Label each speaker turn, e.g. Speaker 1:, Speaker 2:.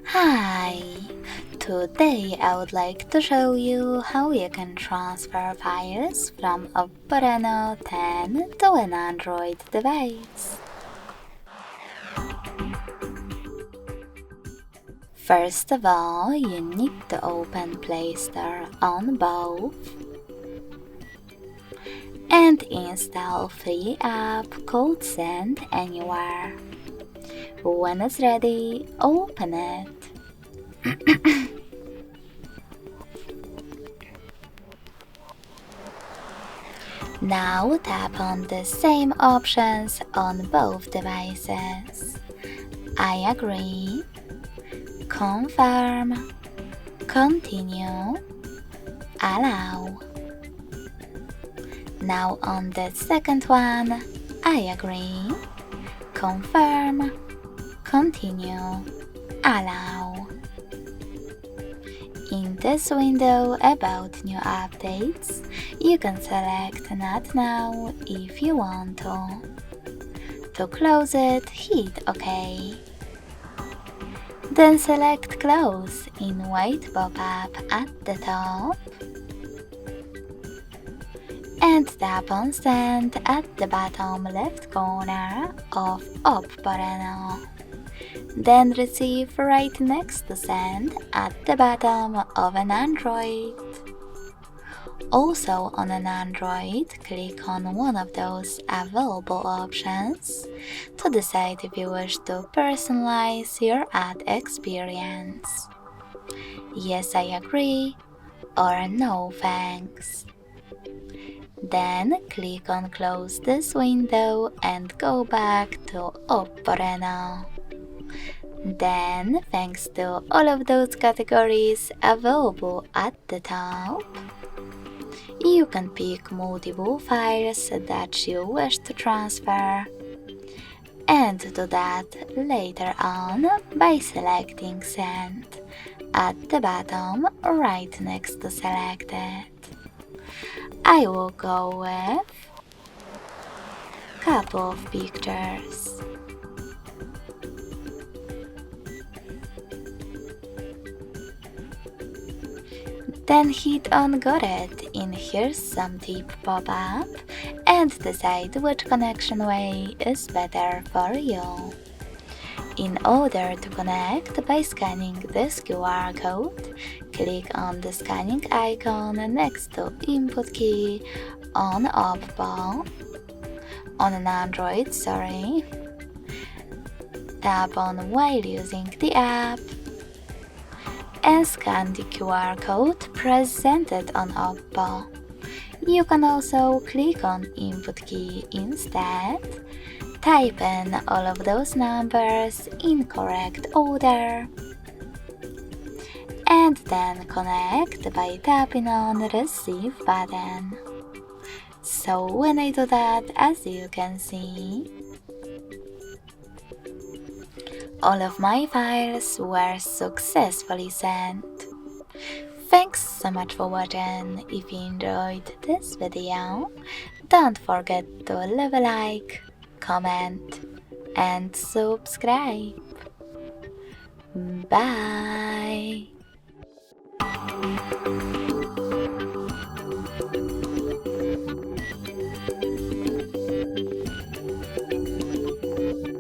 Speaker 1: Hi! Today I would like to show you how you can transfer files from OPPO Reno 10 to an Android device. First of all, you need to open Play Store on both and install free app called Send Anywhere. When it's ready, open it. Now tap on the same options on both devices. I agree, confirm, continue, allow. Now on the second one, I agree, confirm, continue, allow. In this window about new updates, you can select Not Now if you want to. To close it, hit OK. Then select Close in white pop-up at the top and tap on Send at the bottom left corner of OPPO Reno. Then receive right next to Send at the bottom of an Android. Also on an Android, click on one of those available options to decide if you wish to personalize your ad experience. Yes, I agree, or no thanks. Then click on Close this window and go back to OPPO Reno. Then, thanks to all of those categories available at the top, you can pick multiple files that you wish to transfer and do that later on by selecting Send at the bottom right next to Selected. I will go with couple of pictures. Then hit on Got It in Here's Some Tip pop-up and decide which connection way is better for you. In order to connect by scanning this QR code, click on the scanning icon next to Input key on OPPO. On an Android, tap on while using the app and scan the QR code presented on OPPO. You can also click on Input key instead, type in all of those numbers in correct order, and then connect by tapping on Receive button. So when I do that, as you can see, all of my files were successfully sent. Thanks so much for watching. If you enjoyed this video, don't forget to leave a like, comment and subscribe. Bye!